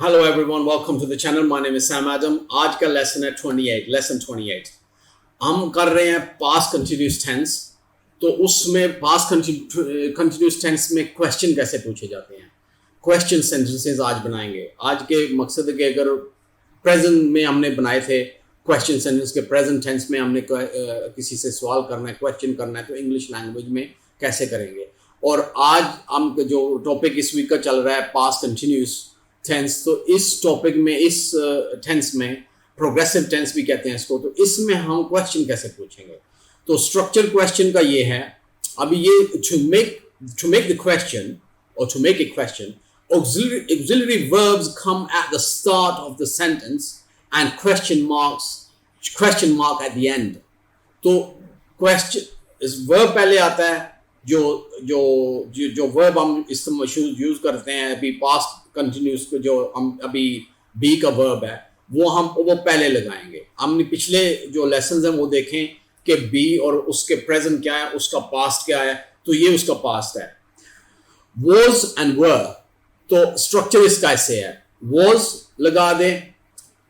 Hello everyone, welcome to the channel. My name is Sam Adam. आज का lesson है 28, lesson 28. हम कर रहे हैं पास्ट कंटिन्यूस टेंस. तो उसमें पास्ट कंटिन्यूस टेंस में क्वेश्चन कैसे पूछे जाते हैं, क्वेश्चन सेंटेंसेस आज बनाएंगे. आज के मकसद है कि अगर प्रेजेंट में हमने बनाए थे क्वेश्चन सेंटेंस के प्रेजेंट टेंस में हमने किसी से सवाल करना है, क्वेश्चन करना है, तो इंग्लिश लैंग्वेज में कैसे करेंगे. और आज हम जो टॉपिक इस वीक का चल रहा है पास्ट कंटिन्यूस टेंस, तो इस टॉपिक में, इस टेंस में प्रोग्रेसिव टेंस भी कहते हैं इसको. तो इसमें हम क्वेश्चन कैसे पूछेंगे. तो स्ट्रक्चर क्वेश्चन का ये है. अभी ये टू मेक द क्वेश्चन और to make a question, auxiliary verbs come at the start of the sentence and question mark at the end. तो question इस verb पहले आता है. जो वर्ब हम इस्तेमाल यूज करते हैं अभी पास्ट कंटिन्यूस को, जो हम अभी बी का वर्ब है वो पहले लगाएंगे. हमने पिछले जो लेसन्स हैं वो देखें कि बी और उसके प्रेजेंट क्या है, उसका पास्ट क्या है. तो ये उसका पास्ट है, was and were. तो स्ट्रक्चर इसका ऐसे है, was लगा दे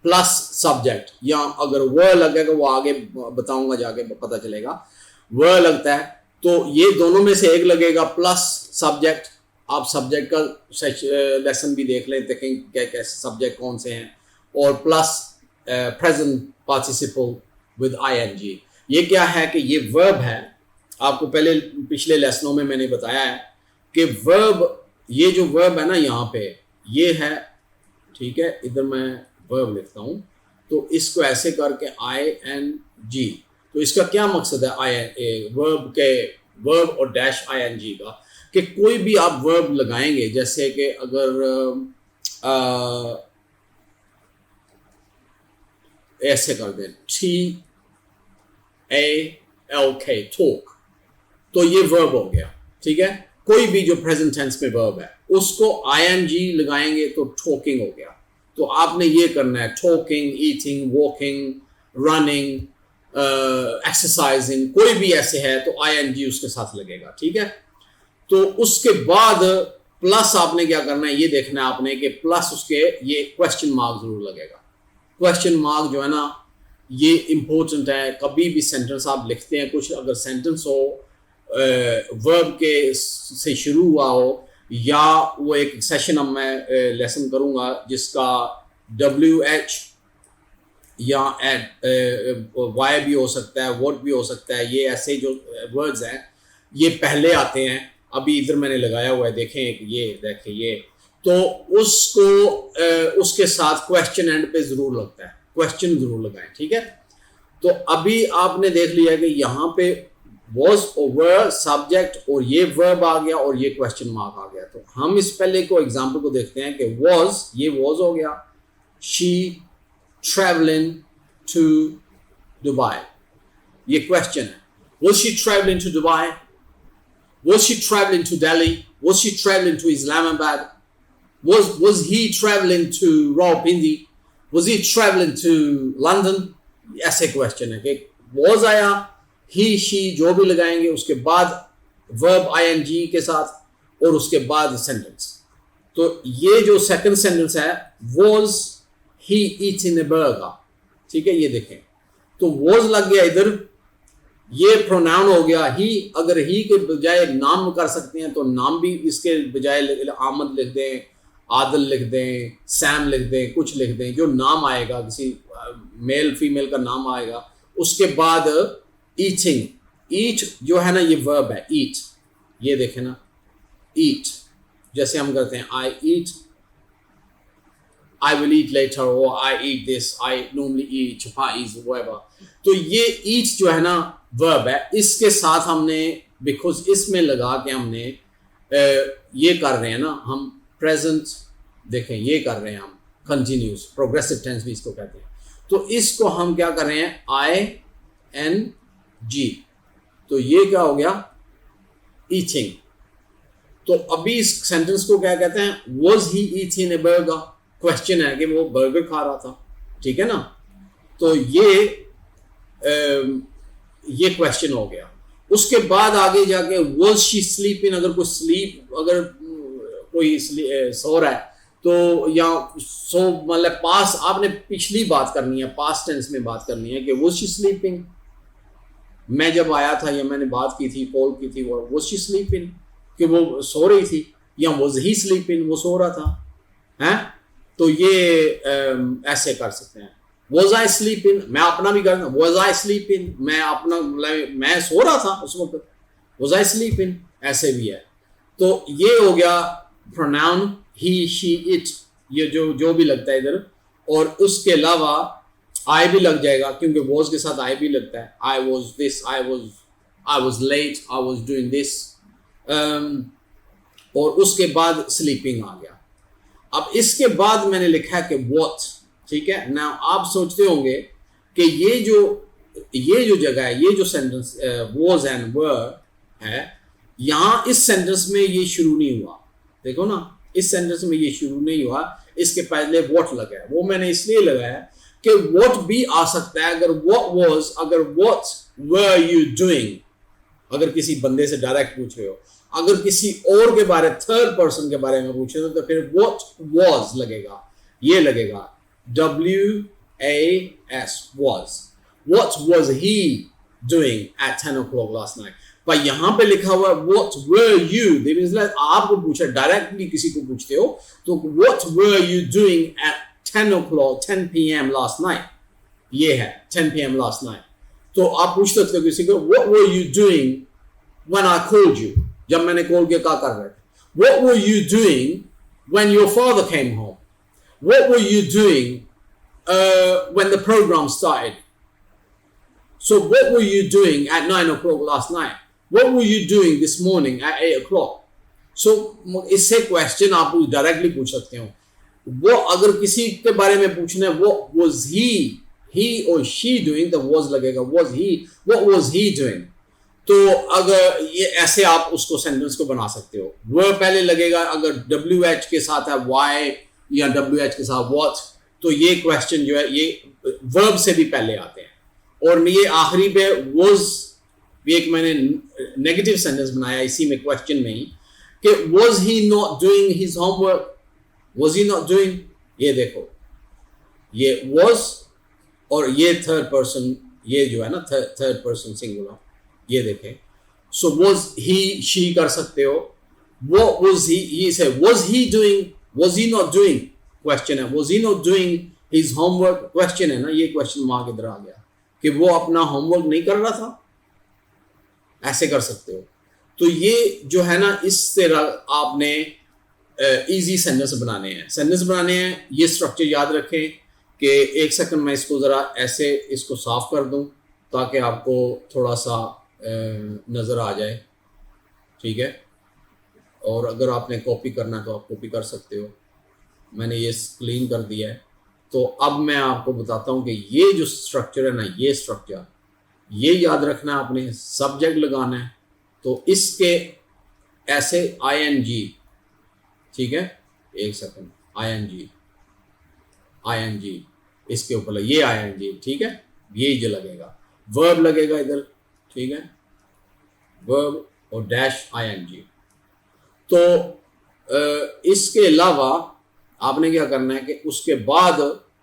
प्लस सब्जेक्ट, या अगर were लगेगा वो आगे बताऊंगा, जाके पता चलेगा. were लगता है तो ये दोनों में से एक लगेगा प्लस सब्जेक्ट. आप सब्जेक्ट का लेसन भी देख लें, देखें क्या सब्जेक्ट कौन से हैं. और plus present participle with ING. ये क्या है कि ये वर्ब है. आपको पहले पिछले लेसनों में मैंने बताया है कि वर्ब, ये जो वर्ब है ना यहाँ पे ये है, ठीक है. इधर मैं वर्ब लिखता हूँ तो इसको ऐसे करके ING. तो इसका क्या मकसद है वर्ब और डैश ING का, कि कोई भी आप वर्ब लगाएंगे, जैसे कि अगर ऐसे कर दें TALK टॉक, तो ये वर्ब हो गया, ठीक है. कोई भी जो प्रेजेंट टेंस में वर्ब है उसको ING लगाएंगे तो टॉकिंग हो गया. तो आपने ये करना है, talking, eating, walking, running, exercising, कोई भी ऐसे है तो ING उसके साथ लगेगा, ठीक है. तो उसके बाद प्लस आपने क्या करना है, ये देखना है आपने कि प्लस उसके ये क्वेश्चन मार्क जरूर लगेगा. क्वेश्चन मार्क जो है ना ये इंपॉर्टेंट है. कभी भी सेंटेंस आप लिखते हैं, कुछ अगर सेंटेंस हो वर्ब के से शुरू हुआ हो, या वो एक सेशन अब मैं लेसन करूंगा जिसका WH या वाई भी हो सकता है, वॉट भी हो सकता है. ये ऐसे जो वर्ड्स हैं ये पहले आते हैं. अभी इधर मैंने लगाया हुआ है, देखें ये तो उसको उसके साथ क्वेश्चन एंड पे जरूर लगता है, क्वेश्चन जरूर लगाएं, ठीक है. तो अभी आपने देख लिया कि यहाँ पे was और were सब्जेक्ट और ये वर्ब आ गया और ये क्वेश्चन मार्क आ गया. तो हम इस पहले को एग्जाम्पल को देखते हैं कि was, ये was हो गया. she traveling to Dubai, ये क्वेश्चन है. Was she traveling to Dubai? Was she traveling to Delhi? Was she traveling to Islamabad? Was he traveling to Rawalpindi? Was he traveling to London? ऐसे question है कि was आया, he she जो भी लगाएंगे, उसके बाद verb ING के साथ और उसके बाद सेंटेंस. तो ये जो सेकंड सेंटेंस है was he eating a burger, ठीक है. ये देखें तो was लग गया इधर, ये प्रोनाउन हो गया ही. अगर ही के बजाय नाम कर सकते हैं तो नाम भी इसके बजाय आमद लिख दें, आदल लिख दें, सैम लिख दें, कुछ लिख दें, जो नाम आएगा किसी मेल फीमेल का नाम आएगा. उसके बाद ईटिंग, ईट जो है ना ये वर्ब है, ईट. ये देखें ना, ईट जैसे हम करते हैं I eat, I will eat later, or I eat this, I normally eat chapatis or whatever. तो ये eat जो है ना verb है, इसके साथ हमने because इसमें लगा के हमने ये कर रहे हैं ना हम present, देखें ये कर रहे हैं हम continuous, progressive tense भी इसको कहते हैं. तो इसको हम क्या कर रहे हैं ING. तो ये क्या हो गया, eating. तो अभी इस सेंटेंस को क्या कहते हैं, was he eating a burger? Question है कि वो बर्गर खा रहा था, ठीक है ना. तो ये क्वेश्चन हो गया. उसके बाद आगे जाके was she sleeping, अगर कोई स्लीप, अगर कोई सो रहा है तो या सो मतलब पास आपने पिछली बात करनी है, पास्ट टेंस में बात करनी है कि was she sleeping, मैं जब आया था या मैंने बात की थी, कॉल की थी, वो was she sleeping कि वो सो रही थी, या was he sleeping वो सो रहा था, हैं? तो ये ऐसे कर सकते हैं। was I sleeping, मैं अपना भी करता, was I sleeping, मैं अपना मैं सो रहा था उस वक्त, was I sleeping, ऐसे भी है। तो ये हो गया pronoun he, she, it, ये जो भी लगता है इधर, और उसके अलावा I भी लग जाएगा क्योंकि was के साथ I भी लगता है। I was this, I was late, I was doing this, और उसके बाद sleeping आ गया। अब इसके बाद मैंने लिखा है कि what, ठीक है ना। आप सोचते होंगे कि ये जो जगह है, ये जो सेंटेंस was and were है, यहाँ इस सेंटेंस में ये शुरू नहीं हुआ, देखो ना, इस सेंटेंस में ये शुरू नहीं हुआ, इसके पहले what लगा है। वो मैंने इसलिए लगाया कि what भी आ सकता है, अगर what was, अगर what were you doing, अगर किसी बंदे से डायरेक्ट पूछ रहे हो, अगर किसी और के बारे, थर्ड पर्सन के बारे में पूछ रहे हो, तो फिर what was लगेगा, ये लगेगा WAS, was, what was he doing at 10 o'clock last night। पर यहां पे लिखा हुआ what were you, आपको पूछा, डायरेक्टली किसी को पूछते हो तो what were you doing at 10 o'clock 10 p.m. last night, ये है 10 p.m. last night। तो आप पूछ सकते हो किसी को what were you doing when I called you, जब मैंने कॉल किया क्या कर रहे थे, what were you doing when your father came home, what were you doing when the program started, so what were you doing at 9 o'clock last night, what were you doing this morning at 8 o'clock। so इससे question आप directly पूछ सकते हो। वो अगर किसी के बारे में पूछना है what was he or she doing, तो was लगेगा, was he, what was he doing। तो अगर ये ऐसे आप उसको सेंटेंस को बना सकते हो। वो पहले लगेगा, अगर WH के साथ है why या WH के साथ what, तो ये क्वेश्चन जो है ये वर्ब से भी पहले आते हैं। और ये आखिरी पे was, एक मैंने नेगेटिव सेंटेंस बनाया इसी में क्वेश्चन में ही कि was he not doing his homework, was he not doing, ये देखो ये was और ये थर्ड पर्सन, ये जो है ना थर्ड पर्सन सिंगुलर, ये देखें। सो was he, she कर सकते हो। what was he से was he doing, was he not doing, question है, was he not doing his homework, question है ना, ये क्वेश्चन मार्क इधर आ गया कि वो अपना होमवर्क नहीं कर रहा था, ऐसे कर सकते हो। तो ये जो है ना, इस तरह आपने इजी सेंटेंस बनाने हैं, ये स्ट्रक्चर याद रखें कि एक सेकंड मैं इसको ज़रा ऐसे इसको साफ कर दूं ताकि आपको थोड़ा सा नज़र आ जाए, ठीक है। और अगर आपने कॉपी करना है तो आप कॉपी कर सकते हो, मैंने ये क्लीन कर दिया है। तो अब मैं आपको बताता हूँ कि ये जो स्ट्रक्चर है ना, ये स्ट्रक्चर ये याद रखना है आपने, सब्जेक्ट लगाना है तो इसके ऐसे ING, ठीक है, एक सेकंड, ING इसके ऊपर ये ING, ठीक है, ये जो लगेगा, वर्ब लगेगा इधर, ठीक है, वर्ब और डैश ING। तो इसके अलावा आपने क्या करना है कि उसके बाद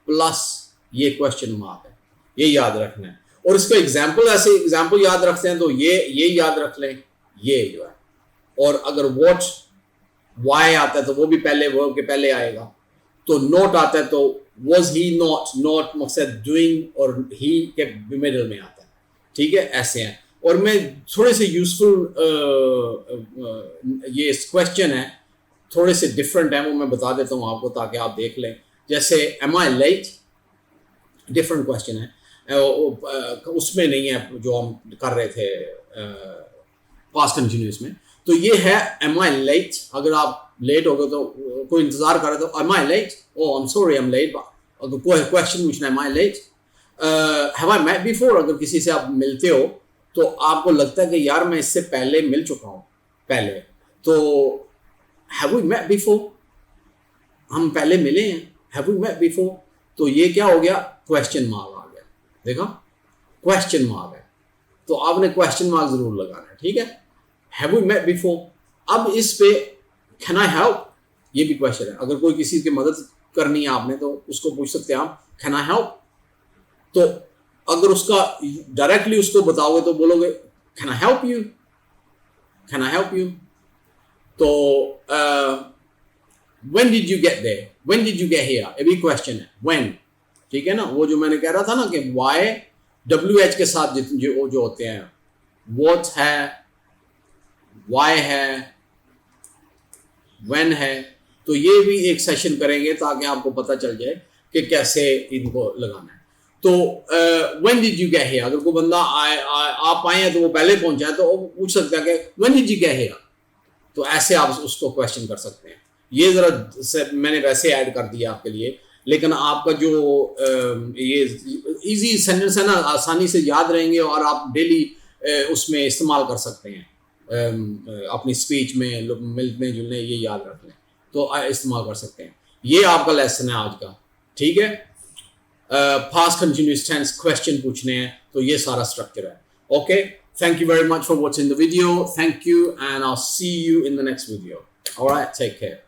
प्लस ये क्वेश्चन मार्क है, ये याद रखना है। और इसका एग्जाम्पल, ऐसे एग्जाम्पल याद रखते हैं तो ये याद रख लें, ये जो है। और अगर वॉट वाई आता है तो वो भी पहले वर्ब के पहले आएगा। तो नॉट आता है तो was he नॉट मकसद डूइंग और ही के मिडल में आता है, ठीक है, ऐसे हैं। और मैं थोड़े से यूजफुल ये क्वेश्चन है, थोड़े से डिफरेंट है, वो मैं बता देता हूँ आपको ताकि आप देख लें। जैसे am I late, different question है, उसमें नहीं है जो हम कर रहे थे पास्ट कंटिन्यूअस में। तो ये है am I late, अगर आप लेट हो गए तो कोई इंतजार कर रहे तो am I late, oh I'm sorry I'm late। अगर कोई क्वेश्चन पूछना am I late, have I met before, अगर किसी से आप मिलते हो तो आपको लगता है कि यार मैं इससे पहले मिल चुका हूँ पहले, तो have we met before, हम पहले मिले हैं, have we met before, तो ये क्या हो गया, क्वेश्चन मार्क आ गया, देखा, क्वेश्चन मार्क है, तो आपने क्वेश्चन मार्क जरूर लगाना है, ठीक है। have we met before, अब इस पे can I help, ये भी क्वेश्चन है। अगर कोई किसी की मदद करनी है आपने तो उसको पूछ सकते हैं आप कैन आई हेल्प। तो अगर उसका डायरेक्टली उसको बताओगे तो बोलोगे can I help you, can I help you. तो when did you get there, when did you get here, ये भी क्वेश्चन है व्हेन, ठीक है ना। वो जो मैंने कह रहा था ना कि वाई डब्ल्यू एच के साथ जो होते हैं, व्हाट है, वाई है, व्हेन है, तो ये भी एक सेशन करेंगे ताकि आपको पता चल जाए कि कैसे इनको लगाना है। तो when did you get here, अगर कोई बंदा आप आए हैं तो वो पहले पहुंचा है तो वो पूछ सकता है कि when did you get here, तो ऐसे आप उसको क्वेश्चन कर सकते हैं। ये जरा मैंने वैसे ऐड कर दिया आपके लिए, लेकिन आपका जो ये इजी सेंटेंस है ना, आसानी से याद रहेंगे और आप डेली उसमें इस्तेमाल कर सकते हैं, अपनी स्पीच में मिलने जुलने, ये याद रख लें तो इस्तेमाल कर सकते हैं। ये आपका लेसन है आज का, ठीक है। पास्ट कंटिन्यूअस टेंस क्वेश्चन पूछने हैं तो ये सारा स्ट्रक्चर है। Okay, thank you very much for watching the video. Thank you and I'll see you in the next video. All right, take care.